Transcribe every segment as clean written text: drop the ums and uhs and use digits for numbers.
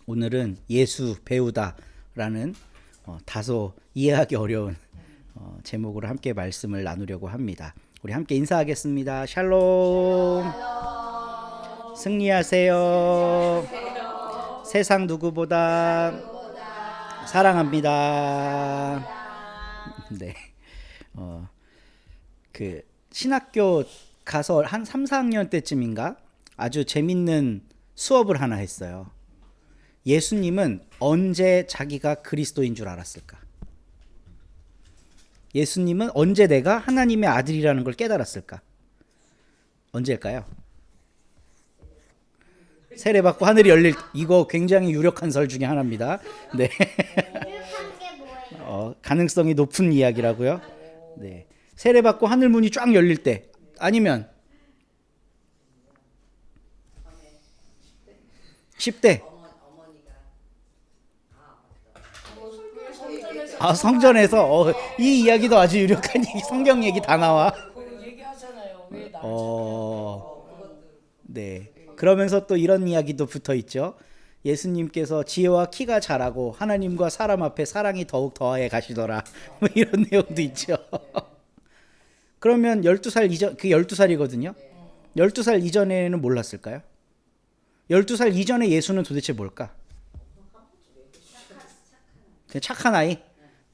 오늘은 예수 배우다라는 다소 이해하기 어려운 제목으로 함께 말씀을 나누려고 합니다. 우리 함께 인사하겠습니다. 샬롬. 승리하세요. 세상 누구보다 사랑합니다. 네. 그 신학교 가서 한 3, 4학년 때쯤인가 아주 재밌는 수업을 하나 했어요. 예수님은 언제 자기가 그리스도인 줄 알았을까? 예수님은 언제 내가 하나님의 아들이라는 걸 깨달았을까? 언제일까요? 세례받고 하늘이 열릴, 이거 굉장히 유력한 설 중에 하나입니다. 네. 가능성이 높은 이야기라고요. 네. 세례받고 하늘 문이 쫙 열릴 때, 아니면 10대. 성전에서 이 이야기도 아주 유력한 얘기, 성경 얘기 다 나와. 얘기하잖아요. 왜 네. 그러면서 또 이런 이야기도 붙어 있죠. 예수님께서 지혜와 키가 자라고 하나님과 사람 앞에 사랑이 더욱 더해 가시더라. 뭐 이런 내용도 있죠. 그러면 12살 이전, 그 12살이거든요. 12살 이전에는 몰랐을까요? 12살 이전에 예수는 도대체 뭘까? 그냥 착한 아이?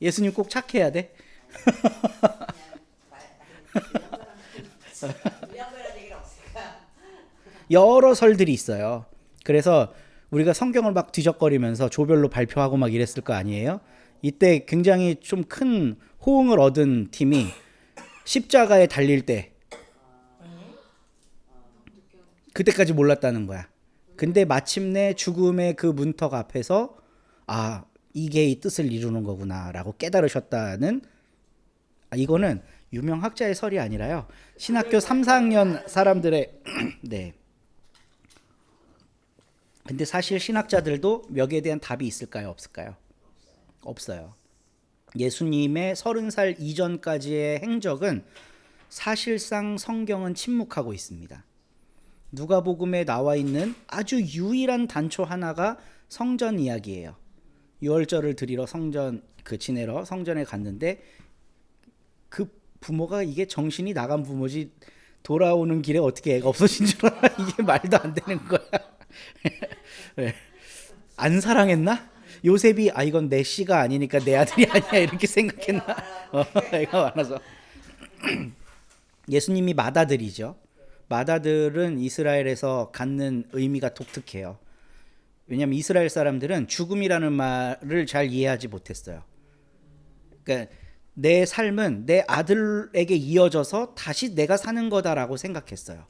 예수님 꼭 착해야 돼? 여러 설들이 있어요. 그래서 우리가 성경을 막 뒤적거리면서 조별로 발표하고 막 이랬을 거 아니에요? 이때 굉장히 좀 큰 호응을 얻은 팀이 십자가에 달릴 때 그때까지 몰랐다는 거야. 근데 마침내 죽음의 그 문턱 앞에서 이게 이 뜻을 이루는 거구나 라고 깨달으셨다는, 이거는 유명 학자의 설이 아니라요, 신학교 3, 4학년 사람들의 네. 근데 사실 신학자들도 여기에 대한 답이 있을까요? 없을까요? 없어요. 예수님의 30살 이전까지의 행적은 사실상 성경은 침묵하고 있습니다. 누가복음에 나와 있는 아주 유일한 단초 하나가 성전 이야기예요. 유월절을 드리러 지내러 성전에 갔는데 그 부모가 이게 정신이 나간 부모지, 돌아오는 길에 어떻게 애가 없어진 줄 알아? 이게 말도 안 되는 거야. 네. 안 사랑했나? 요셉이 이건 내 씨가 아니니까 내 아들이 아니야 이렇게 생각했나? 애가 많아서. 예수님이 맏아들이죠. 맏아들은 이스라엘에서 갖는 의미가 독특해요. 왜냐하면 이스라엘 사람들은 죽음이라는 말을 잘 이해하지 못했어요. 그러니까 내 삶은 내 아들에게 이어져서 다시 내가 사는 거다라고 생각했어요.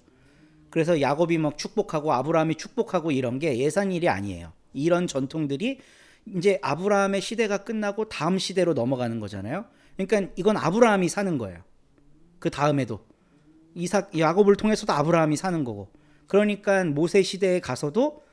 그래서 야곱이 막 축복하고 아브라함이 축복하고 이런 게 예산일이 아니에요. 이런 전통들이 이제 아브라함의 시대가 끝나고 다음 시대로 넘어가는 거잖아요. 그러니까 이건 아브라함이 사는 거예요. 그 다음에도 야곱을 통해서도 아브라함이 사는 거고. 그러니까 모세 시대에 가서도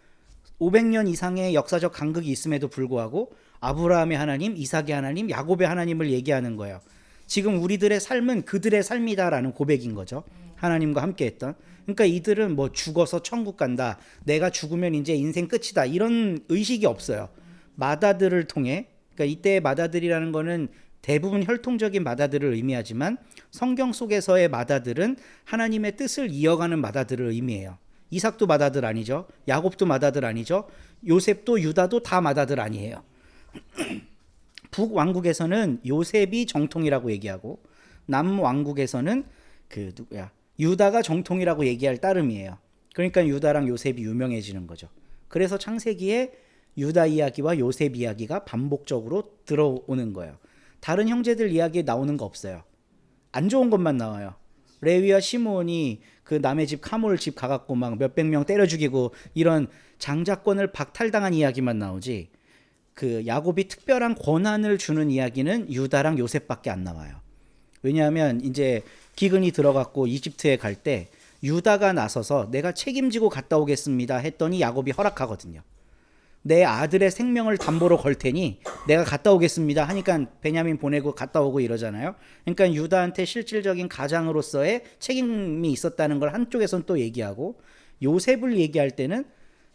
500년 이상의 역사적 간극이 있음에도 불구하고 아브라함의 하나님, 이삭의 하나님, 야곱의 하나님을 얘기하는 거예요. 지금 우리들의 삶은 그들의 삶이다라는 고백인 거죠. 하나님과 함께 했던. 그러니까 이들은 뭐 죽어서 천국 간다, 내가 죽으면 이제 인생 끝이다, 이런 의식이 없어요. 맏아들을 통해, 그러니까 이때의 맏아들이라는 거는 대부분 혈통적인 맏아들을 의미하지만 성경 속에서의 맏아들은 하나님의 뜻을 이어가는 맏아들을 의미해요. 이삭도 맏아들 아니죠. 야곱도 맏아들 아니죠. 요셉도 유다도 다 맏아들 아니에요. 북왕국에서는 요셉이 정통이라고 얘기하고 남왕국에서는 유다가 정통이라고 얘기할 따름이에요. 그러니까 유다랑 요셉이 유명해지는 거죠. 그래서 창세기에 유다 이야기와 요셉 이야기가 반복적으로 들어오는 거예요. 다른 형제들 이야기에 나오는 거 없어요. 안 좋은 것만 나와요. 레위와 시므온이 그 남의 집 카몰 집 가갖고 막 몇백 명 때려 죽이고 이런 장자권을 박탈당한 이야기만 나오지, 그 야곱이 특별한 권한을 주는 이야기는 유다랑 요셉밖에 안 나와요. 왜냐하면 이제 기근이 들어갔고 이집트에 갈 때 유다가 나서서 내가 책임지고 갔다 오겠습니다 했더니 야곱이 허락하거든요. 내 아들의 생명을 담보로 걸 테니 내가 갔다 오겠습니다 하니까 베냐민 보내고 갔다 오고 이러잖아요. 그러니까 유다한테 실질적인 가장으로서의 책임이 있었다는 걸 한쪽에서는 또 얘기하고, 요셉을 얘기할 때는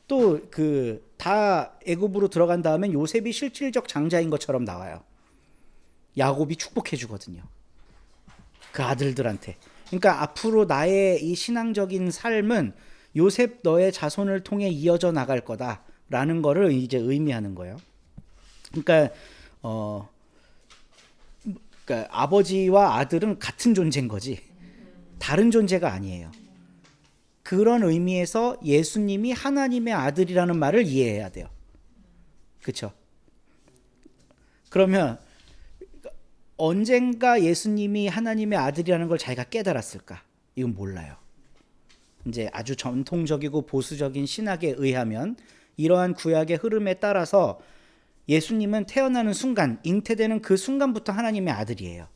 또 그 다 애굽으로 들어간 다음엔 요셉이 실질적 장자인 것처럼 나와요. 야곱이 축복해 주거든요. 그 아들들한테. 그러니까 앞으로 나의 이 신앙적인 삶은 요셉 너의 자손을 통해 이어져 나갈 거다라는 거를 이제 의미하는 거예요. 그러니까 그러니까 아버지와 아들은 같은 존재인 거지 다른 존재가 아니에요. 그런 의미에서 예수님이 하나님의 아들이라는 말을 이해해야 돼요. 그렇죠? 그러면 언젠가 예수님이 하나님의 아들이라는 걸 자기가 깨달았을까? 이건 몰라요. 이제 아주 전통적이고 보수적인 신학에 의하면 이러한 구약의 흐름에 따라서 예수님은 태어나는 순간, 잉태되는 그 순간부터 하나님의 아들이에요.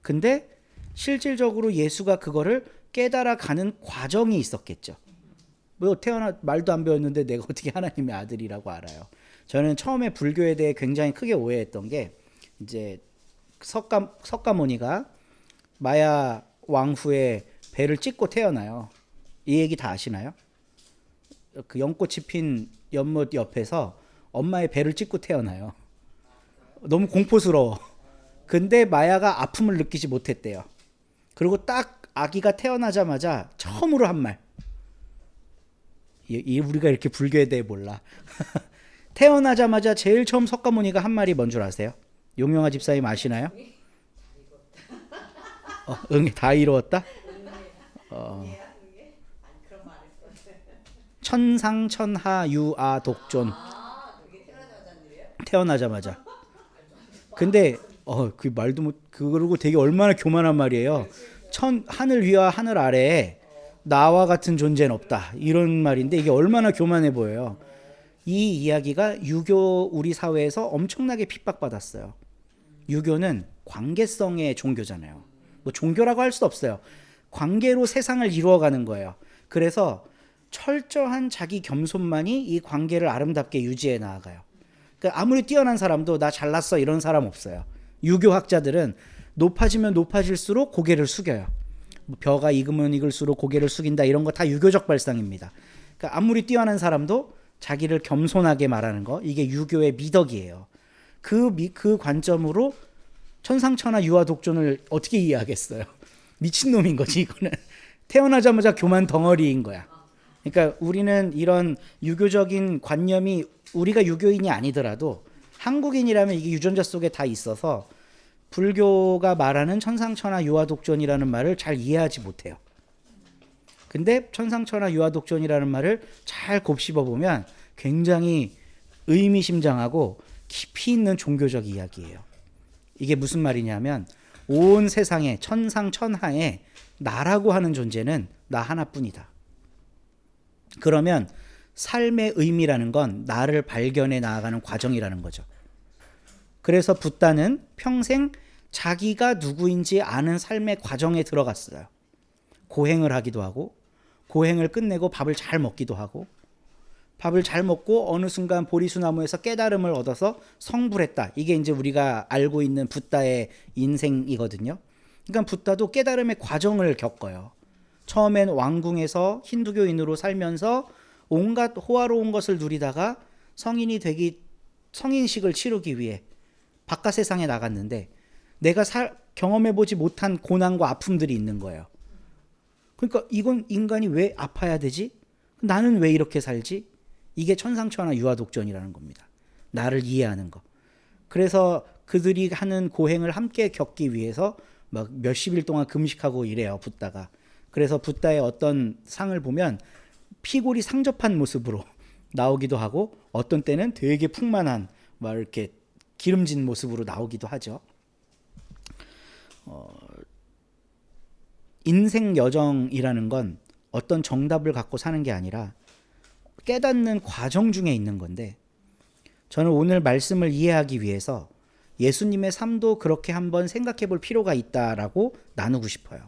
근데 실질적으로 예수가 그거를 깨달아가는 과정이 있었겠죠. 뭐 말도 안 배웠는데 내가 어떻게 하나님의 아들이라고 알아요. 저는 처음에 불교에 대해 굉장히 크게 오해했던 게 이제 석가모니가 마야 왕후의 배를 찢고 태어나요. 이 얘기 다 아시나요? 그 연꽃이 핀 연못 옆에서 엄마의 배를 찢고 태어나요. 너무 공포스러워. 근데 마야가 아픔을 느끼지 못했대요. 그리고 딱 아기가 태어나자마자 처음으로 한 말. 우리가 이렇게 불교에 대해 몰라. 태어나자마자 제일 처음 석가모니가 한 말이 뭔 줄 아세요? 용영아 집사님 아시나요? 다 이루었다? 천상천하 유아 독존. 태어나자마자. 근데 그 말도 못 그러고 되게 얼마나 교만한 말이에요. 하늘 위와 하늘 아래에 나와 같은 존재는 없다. 이런 말인데 이게 얼마나 교만해 보여요. 이 이야기가 유교 우리 사회에서 엄청나게 핍박받았어요. 유교는 관계성의 종교잖아요. 뭐 종교라고 할 수 없어요. 관계로 세상을 이루어가는 거예요. 그래서 철저한 자기 겸손만이 이 관계를 아름답게 유지해 나가요. 그러니까 아무리 뛰어난 사람도 나 잘났어 이런 사람 없어요. 유교학자들은 높아지면 높아질수록 고개를 숙여요. 벼가 익으면 익을수록 고개를 숙인다 이런 거 다 유교적 발상입니다. 그러니까 아무리 뛰어난 사람도 자기를 겸손하게 말하는 거 이게 유교의 미덕이에요. 그 관점으로 천상천하 유아 독존을 어떻게 이해하겠어요? 미친놈인 거지 이거는. 태어나자마자 교만 덩어리인 거야. 그러니까 우리는 이런 유교적인 관념이 우리가 유교인이 아니더라도 한국인이라면 이게 유전자 속에 다 있어서 불교가 말하는 천상천하 유아독존이라는 말을 잘 이해하지 못해요. 근데 천상천하 유아독존이라는 말을 잘 곱씹어 보면 굉장히 의미심장하고 깊이 있는 종교적 이야기예요. 이게 무슨 말이냐면 온 세상에 천상천하에 나라고 하는 존재는 나 하나뿐이다. 그러면 삶의 의미라는 건 나를 발견해 나아가는 과정이라는 거죠. 그래서 붓다는 평생 자기가 누구인지 아는 삶의 과정에 들어갔어요. 고행을 하기도 하고 고행을 끝내고 밥을 잘 먹기도 하고 밥을 잘 먹고 어느 순간 보리수나무에서 깨달음을 얻어서 성불했다. 이게 이제 우리가 알고 있는 붓다의 인생이거든요. 그러니까 붓다도 깨달음의 과정을 겪어요. 처음엔 왕궁에서 힌두교인으로 살면서 온갖 호화로운 것을 누리다가 성인이 되기 성인식을 치르기 위해 바깥 세상에 나갔는데 내가 경험해보지 못한 고난과 아픔들이 있는 거예요. 그러니까 이건 인간이 왜 아파야 되지? 나는 왜 이렇게 살지? 이게 천상천하 유아독존이라는 겁니다. 나를 이해하는 거. 그래서 그들이 하는 고행을 함께 겪기 위해서 막 몇십 일 동안 금식하고 이래요. 붓다가. 그래서 붓다의 어떤 상을 보면 피골이 상접한 모습으로 나오기도 하고 어떤 때는 되게 풍만한 막 이렇게 기름진 모습으로 나오기도 하죠. 인생 여정이라는 건 어떤 정답을 갖고 사는 게 아니라 깨닫는 과정 중에 있는 건데 저는 오늘 말씀을 이해하기 위해서 예수님의 삶도 그렇게 한번 생각해 볼 필요가 있다라고 나누고 싶어요.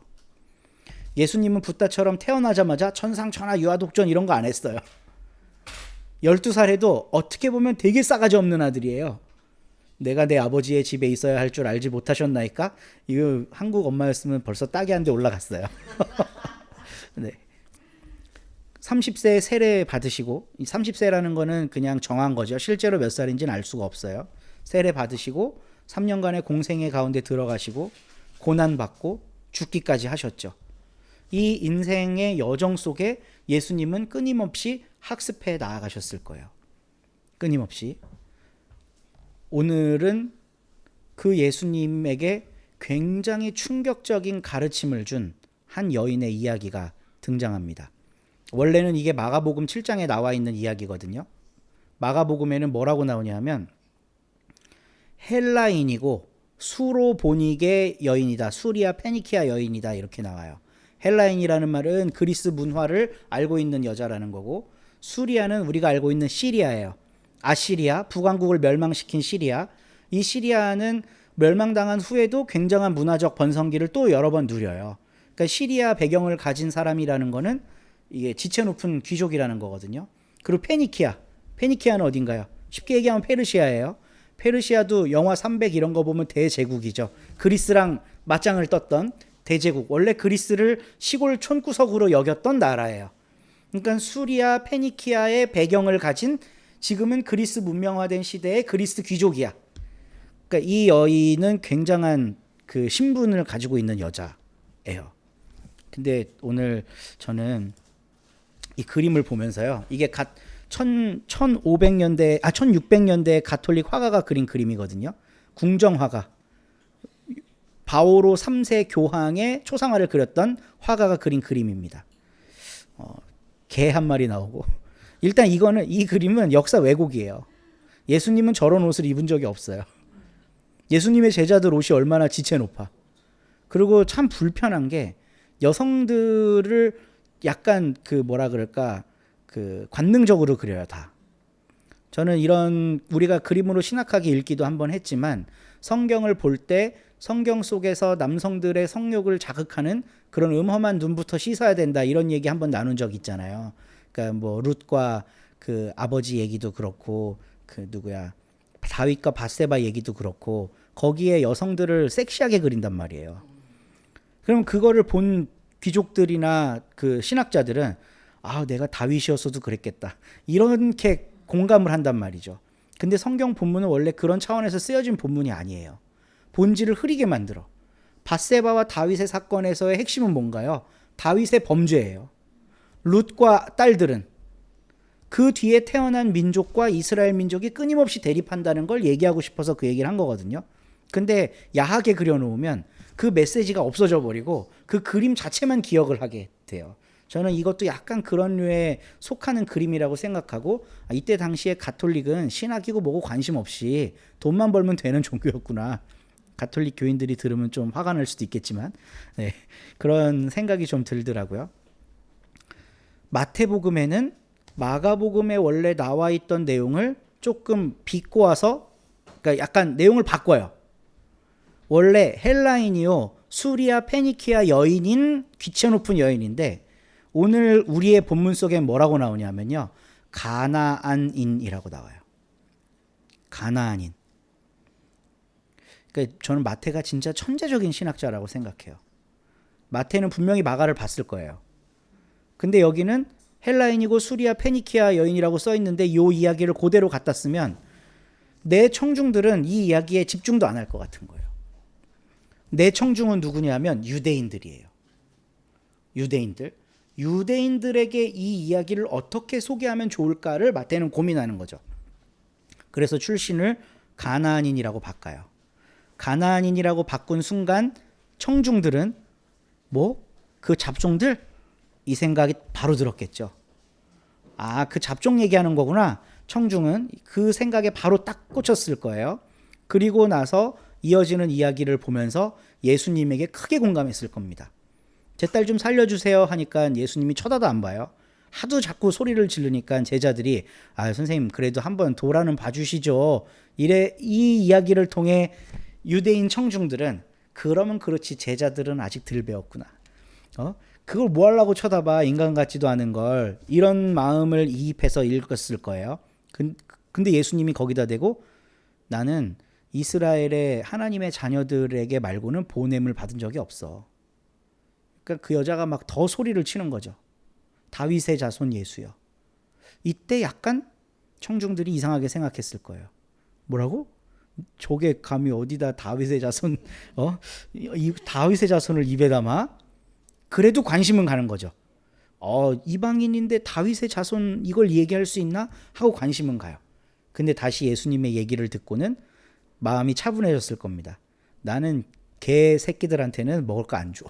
예수님은 붓다처럼 태어나자마자 천상천하 유아독존 이런 거 안 했어요. 12살에도 어떻게 보면 되게 싸가지 없는 아들이에요. 내가 내 아버지의 집에 있어야 할 줄 알지 못하셨나이까? 이거 한국 엄마였으면 벌써 딱이 한 대 올라갔어요. 네. 30세 세례 받으시고, 이 30세라는 거는 그냥 정한 거죠. 실제로 몇 살인지는 알 수가 없어요. 세례 받으시고 3년간의 공생의 가운데 들어가시고 고난 받고 죽기까지 하셨죠. 이 인생의 여정 속에 예수님은 끊임없이 학습해 나아가셨을 거예요. 끊임없이. 오늘은 그 예수님에게 굉장히 충격적인 가르침을 준 한 여인의 이야기가 등장합니다. 원래는 이게 마가복음 7장에 나와 있는 이야기거든요. 마가복음에는 뭐라고 나오냐면 헬라인이고 수로보니게 여인이다. 수리아 페니키아 여인이다. 이렇게 나와요. 헬라인이라는 말은 그리스 문화를 알고 있는 여자라는 거고, 수리아는 우리가 알고 있는 시리아예요. 아시리아, 북왕국을 멸망시킨 시리아. 이 시리아는 멸망당한 후에도 굉장한 문화적 번성기를 또 여러 번 누려요. 그러니까 시리아 배경을 가진 사람이라는 거는 이게 지체 높은 귀족이라는 거거든요. 그리고 페니키아는 어딘가요? 쉽게 얘기하면 페르시아예요. 페르시아도 영화 300 이런 거 보면 대제국이죠. 그리스랑 맞짱을 떴던 대제국. 원래 그리스를 시골 촌구석으로 여겼던 나라예요. 그러니까 수리아 페니키아의 배경을 가진, 지금은 그리스 문명화된 시대의 그리스 귀족이야. 그러니까 이 여인은 굉장한 그 신분을 가지고 있는 여자예요. 근데 오늘 저는 이 그림을 보면서요. 이게 1600년대 가톨릭 화가가 그린 그림이거든요. 궁정 화가. 바오로 3세 교황의 초상화를 그렸던 화가가 그린 그림입니다. 개 한 마리 나오고. 일단 이 그림은 역사 왜곡이에요. 예수님은 저런 옷을 입은 적이 없어요. 예수님의 제자들 옷이 얼마나 지체 높아. 그리고 참 불편한 게 여성들을 약간 그 관능적으로 그려요, 다. 저는 이런 우리가 그림으로 신학하게 읽기도 한번 했지만 성경을 볼 때 성경 속에서 남성들의 성욕을 자극하는 그런 음험한 눈부터 씻어야 된다, 이런 얘기 한번 나눈 적 있잖아요. 그러니까 뭐 룻과 그 아버지 얘기도 그렇고, 다윗과 밧세바 얘기도 그렇고, 거기에 여성들을 섹시하게 그린단 말이에요. 그럼 그거를 본 귀족들이나 그 신학자들은 내가 다윗이었어도 그랬겠다, 이렇게 공감을 한단 말이죠. 근데 성경 본문은 원래 그런 차원에서 쓰여진 본문이 아니에요. 본질을 흐리게 만들어. 밧세바와 다윗의 사건에서의 핵심은 뭔가요? 다윗의 범죄예요. 룻과 딸들은 그 뒤에 태어난 민족과 이스라엘 민족이 끊임없이 대립한다는 걸 얘기하고 싶어서 그 얘기를 한 거거든요. 근데 야하게 그려놓으면 그 메시지가 없어져 버리고 그 그림 자체만 기억을 하게 돼요. 저는 이것도 약간 그런 류에 속하는 그림이라고 생각하고, 이때 당시에 가톨릭은 신학이고 뭐고 관심 없이 돈만 벌면 되는 종교였구나. 가톨릭 교인들이 들으면 좀 화가 날 수도 있겠지만, 네, 그런 생각이 좀 들더라고요. 마태복음에는 마가복음에 원래 나와 있던 내용을 조금 비꼬아서, 그러니까 약간 내용을 바꿔요. 원래 헬라인이요, 수리아 페니키아 여인인 귀체 높은 여인인데, 오늘 우리의 본문 속에 뭐라고 나오냐면요, 가나안인이라고 나와요. 가나안인. 그러니까 저는 마태가 진짜 천재적인 신학자라고 생각해요. 마태는 분명히 마가를 봤을 거예요. 근데 여기는 헬라인이고 수리아 페니키아 여인이라고 써 있는데 이 이야기를 그대로 갖다 쓰면 내 청중들은 이 이야기에 집중도 안 할 것 같은 거예요. 내 청중은 누구냐면 유대인들이에요. 유대인들에게 이 이야기를 어떻게 소개하면 좋을까를 마태는 고민하는 거죠. 그래서 출신을 가나안인이라고 바꿔요. 가나안인이라고 바꾼 순간 청중들은 그 잡종들? 이 생각이 바로 들었겠죠. 그 잡종 얘기하는 거구나. 청중은 그 생각에 바로 딱 꽂혔을 거예요. 그리고 나서 이어지는 이야기를 보면서 예수님에게 크게 공감했을 겁니다. 제 딸 좀 살려주세요 하니까 예수님이 쳐다도 안 봐요. 하도 자꾸 소리를 지르니까 제자들이 선생님 그래도 한번 도라는 봐주시죠. 이 이야기를 통해 유대인 청중들은 그러면 그렇지, 제자들은 아직 덜 배웠구나. 그걸 뭐 하려고 쳐다봐, 인간 같지도 않은 걸. 이런 마음을 이입해서 읽었을 거예요. 근데 예수님이 거기다 대고 나는 이스라엘의 하나님의 자녀들에게 말고는 보냄을 받은 적이 없어. 그러니까 그 여자가 막 더 소리를 치는 거죠. 다윗의 자손 예수여. 이때 약간 청중들이 이상하게 생각했을 거예요. 뭐라고? 저게 감히 어디다 다윗의 자손, 이 다윗의 자손을 입에 담아? 그래도 관심은 가는 거죠. 이방인인데 다윗의 자손 이걸 얘기할 수 있나? 하고 관심은 가요. 근데 다시 예수님의 얘기를 듣고는 마음이 차분해졌을 겁니다. 나는 개 새끼들한테는 먹을 거 안 줘.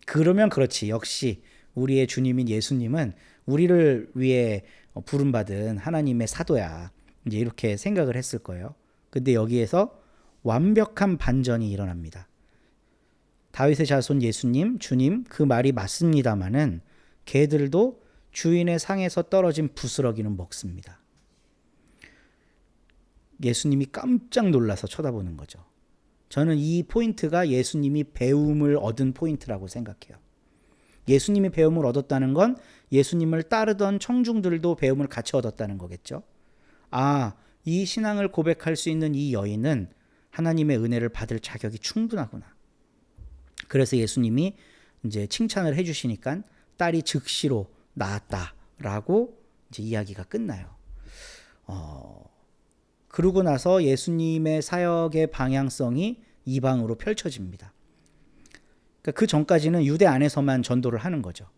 그러면 그렇지. 역시 우리의 주님인 예수님은 우리를 위해 부름받은 하나님의 사도야. 이제 이렇게 생각을 했을 거예요. 근데 여기에서 완벽한 반전이 일어납니다. 다윗의 자손 예수님, 주님, 그 말이 맞습니다마는 개들도 주인의 상에서 떨어진 부스러기는 먹습니다. 예수님이 깜짝 놀라서 쳐다보는 거죠. 저는 이 포인트가 예수님이 배움을 얻은 포인트라고 생각해요. 예수님이 배움을 얻었다는 건 예수님을 따르던 청중들도 배움을 같이 얻었다는 거겠죠. 이 신앙을 고백할 수 있는 이 여인은 하나님의 은혜를 받을 자격이 충분하구나. 그래서 예수님이 이제 칭찬을 해주시니까 딸이 즉시로 나았다라고 이제 이야기가 끝나요. 그러고 나서 예수님의 사역의 방향성이 이방으로 펼쳐집니다. 그러니까 그 전까지는 유대 안에서만 전도를 하는 거죠.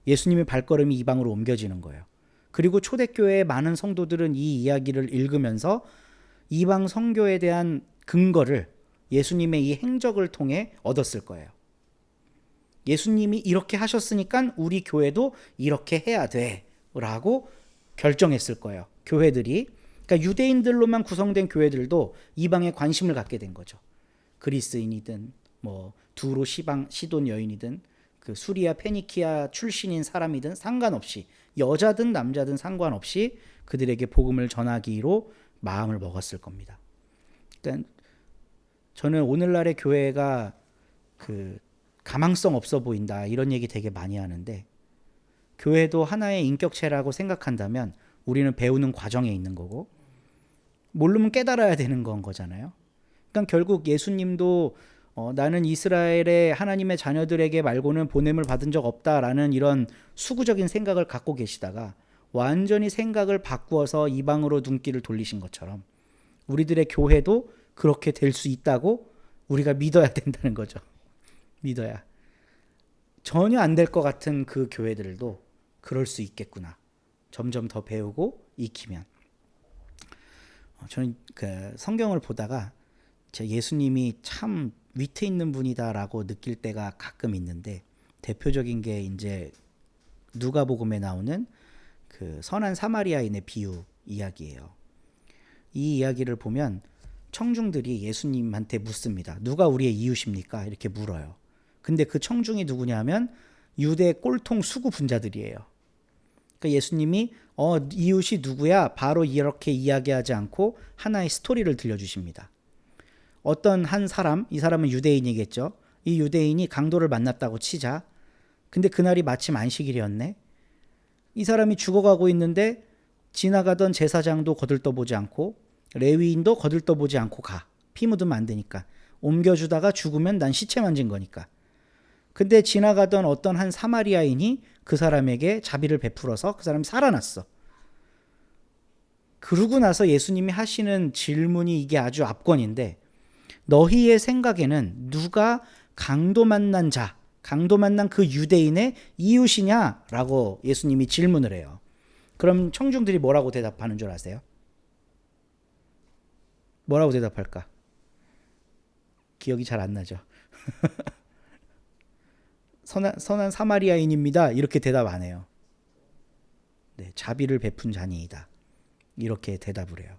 예수님의 발걸음이 이방으로 옮겨지는 거예요. 그리고 초대교회의 많은 성도들은 이 이야기를 읽으면서 이방 선교에 대한 근거를 예수님의 이 행적을 통해 얻었을 거예요. 예수님이 이렇게 하셨으니까 우리 교회도 이렇게 해야 돼 라고 결정했을 거예요. 교회들이. 그러니까 유대인들로만 구성된 교회들도 이방에 관심을 갖게 된 거죠. 그리스인이든 두로 시돈 여인이든 그 수리아 페니키아 출신인 사람이든 상관없이 여자든 남자든 상관없이 그들에게 복음을 전하기로 마음을 먹었을 겁니다. 그러니까 저는 오늘날의 교회가 그 가망성 없어 보인다 이런 얘기 되게 많이 하는데, 교회도 하나의 인격체라고 생각한다면 우리는 배우는 과정에 있는 거고 모르면 깨달아야 되는 건 거잖아요. 그러니까 결국 예수님도 나는 이스라엘의 하나님의 자녀들에게 말고는 보냄을 받은 적 없다라는 이런 수구적인 생각을 갖고 계시다가 완전히 생각을 바꾸어서 이방으로 눈길을 돌리신 것처럼 우리들의 교회도 그렇게 될 수 있다고 우리가 믿어야 된다는 거죠. 믿어야. 전혀 안 될 것 같은 그 교회들도 그럴 수 있겠구나. 점점 더 배우고 익히면. 저는 그 성경을 보다가 예수님이 참 위트 있는 분이다라고 느낄 때가 가끔 있는데, 대표적인 게 이제 누가복음에 나오는 그 선한 사마리아인의 비유 이야기예요. 이 이야기를 보면 청중들이 예수님한테 묻습니다. 누가 우리의 이웃입니까? 이렇게 물어요. 근데 그 청중이 누구냐면 유대 꼴통 수구 분자들이에요. 그러니까 예수님이 이웃이 누구야? 바로 이렇게 이야기하지 않고 하나의 스토리를 들려주십니다. 어떤 한 사람, 이 사람은 유대인이겠죠. 이 유대인이 강도를 만났다고 치자. 근데 그날이 마침 안식일이었네. 이 사람이 죽어가고 있는데 지나가던 제사장도 거들떠보지 않고 레위인도 거들떠보지 않고 가. 피 묻으면 안 되니까. 옮겨주다가 죽으면 난 시체 만진 거니까. 근데 지나가던 어떤 한 사마리아인이 그 사람에게 자비를 베풀어서 그 사람이 살아났어. 그러고 나서 예수님이 하시는 질문이 이게 아주 압권인데, 너희의 생각에는 누가 강도 만난 자, 강도 만난 그 유대인의 이웃이냐라고 예수님이 질문을 해요. 그럼 청중들이 뭐라고 대답하는 줄 아세요? 뭐라고 대답할까? 기억이 잘 안 나죠. 선한 사마리아인입니다. 이렇게 대답 안 해요. 네, 자비를 베푼 자니이다. 이렇게 대답을 해요.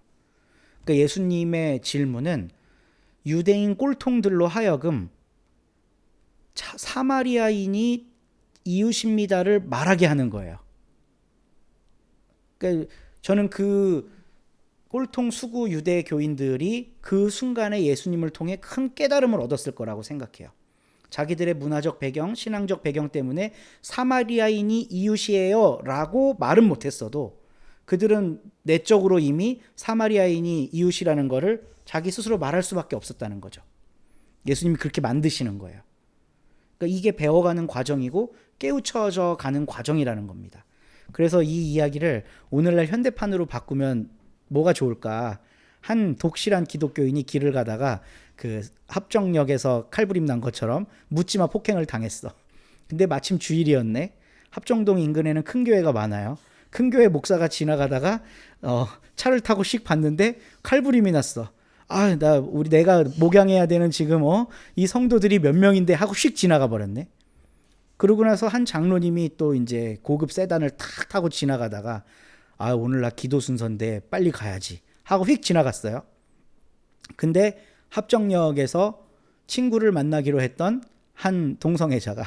그러니까 예수님의 질문은 유대인 꼴통들로 하여금 사마리아인이 이웃입니다를 말하게 하는 거예요. 그러니까 저는 그 꼴통 수구 유대 교인들이 그 순간에 예수님을 통해 큰 깨달음을 얻었을 거라고 생각해요. 자기들의 문화적 배경, 신앙적 배경 때문에 사마리아인이 이웃이에요 라고 말은 못했어도 그들은 내적으로 이미 사마리아인이 이웃이라는 거를 자기 스스로 말할 수밖에 없었다는 거죠. 예수님이 그렇게 만드시는 거예요. 그러니까 이게 배워가는 과정이고 깨우쳐져 가는 과정이라는 겁니다. 그래서 이 이야기를 오늘날 현대판으로 바꾸면 뭐가 좋을까? 한 독실한 기독교인이 길을 가다가 그 합정역에서 칼부림 난 것처럼 묻지마 폭행을 당했어. 근데 마침 주일이었네. 합정동 인근에는 큰 교회가 많아요. 큰 교회 목사가 지나가다가 차를 타고 씩 봤는데 칼부림이 났어. 아, 내가 목양해야 되는 지금 이 성도들이 몇 명인데 하고 씩 지나가 버렸네. 그러고 나서 한 장로님이 또 이제 고급 세단을 탁 타고 지나가다가 아, 오늘 나 기도 순서인데 빨리 가야지 하고 휙 지나갔어요. 근데 합정역에서 친구를 만나기로 했던 한 동성애자가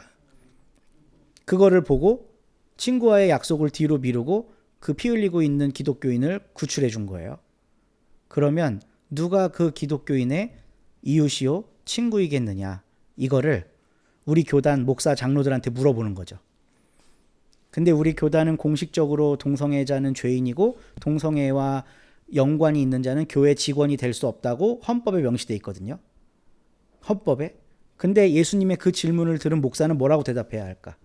그거를 보고 친구와의 약속을 뒤로 미루고 그 피 흘리고 있는 기독교인을 구출해 준 거예요. 그러면 누가 그 기독교인의 이웃이요 친구이겠느냐, 이거를 우리 교단 목사 장로들한테 물어보는 거죠. 근데 우리 교단은 공식적으로 동성애자는 죄인이고 동성애와 연관이 있는 자는 교회 직원이 될 수 없다고 헌법에 명시되어 있거든요. 헌법에. 근데 예수님의 그 질문을 들은 목사는 뭐라고 대답해야 할까?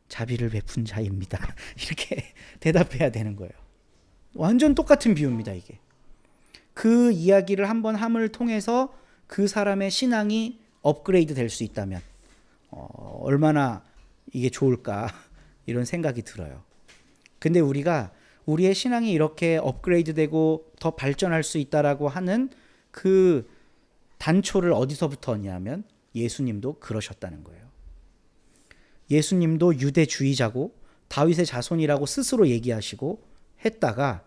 자비를 베푼 자입니다. 이렇게 대답해야 되는 거예요. 완전 똑같은 비유입니다, 이게. 그 이야기를 한번 함을 통해서 그 사람의 신앙이 업그레이드 될 수 있다면 얼마나 이게 좋을까, 이런 생각이 들어요. 근데 우리가 우리의 신앙이 이렇게 업그레이드 되고 더 발전할 수 있다라고 하는 그 단초를 어디서부터 얻냐면 예수님도 그러셨다는 거예요. 예수님도 유대주의자고 다윗의 자손이라고 스스로 얘기하시고 했다가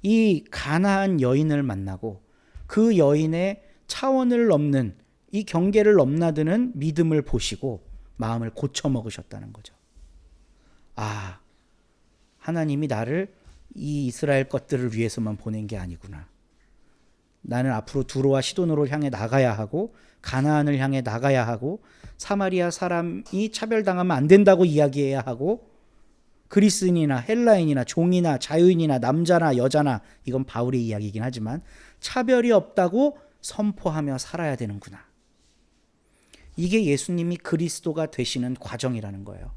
이 가나안 여인을 만나고 그 여인의 차원을 넘는 이 경계를 넘나드는 믿음을 보시고 마음을 고쳐 먹으셨다는 거죠. 아, 하나님이 나를 이 이스라엘 것들을 위해서만 보낸 게 아니구나. 나는 앞으로 두로와 시돈으로 향해 나가야 하고 가나안을 향해 나가야 하고 사마리아 사람이 차별당하면 안 된다고 이야기해야 하고 그리스인이나 헬라인이나 종이나 자유인이나 남자나 여자나, 이건 바울의 이야기이긴 하지만 차별이 없다고 선포하며 살아야 되는구나. 이게 예수님이 그리스도가 되시는 과정이라는 거예요.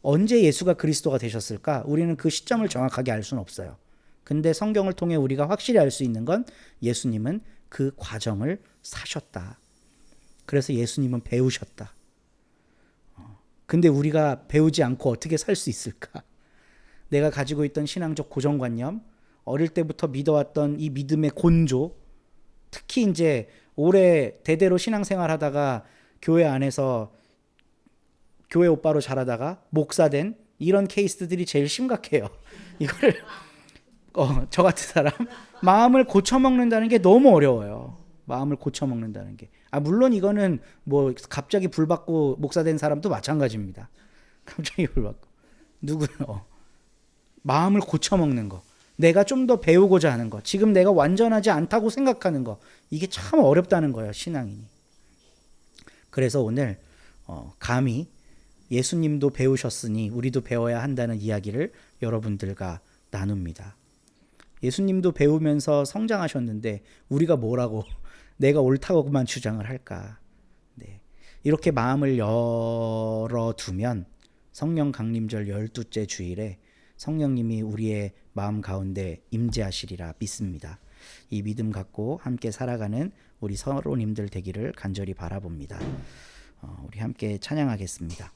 언제 예수가 그리스도가 되셨을까? 우리는 그 시점을 정확하게 알 수는 없어요. 근데 성경을 통해 우리가 확실히 알 수 있는 건 예수님은 그 과정을 사셨다. 그래서 예수님은 배우셨다. 근데 우리가 배우지 않고 어떻게 살 수 있을까? 내가 가지고 있던 신앙적 고정관념, 어릴 때부터 믿어왔던 이 믿음의 곤조, 특히 이제 오래 대대로 신앙생활 하다가 교회 안에서 교회 오빠로 자라다가 목사된 이런 케이스들이 제일 심각해요. 이거를 저 같은 사람 마음을 고쳐먹는다는 게 너무 어려워요. 마음을 고쳐먹는다는 게. 물론 이거는 뭐 갑자기 불 받고 목사된 사람도 마찬가지입니다. 갑자기 불 받고 누구는 마음을 고쳐먹는 거, 내가 좀 더 배우고자 하는 거, 지금 내가 완전하지 않다고 생각하는 거, 이게 참 어렵다는 거예요, 신앙인이. 그래서 오늘 감히 예수님도 배우셨으니 우리도 배워야 한다는 이야기를 여러분들과 나눕니다. 예수님도 배우면서 성장하셨는데 우리가 뭐라고 내가 옳다고만 주장을 할까? 네. 이렇게 마음을 열어두면 성령 강림절 12째 주일에 성령님이 우리의 마음 가운데 임재하시리라 믿습니다. 이 믿음 갖고 함께 살아가는 우리 서로님들 되기를 간절히 바라봅니다. 우리 함께 찬양하겠습니다.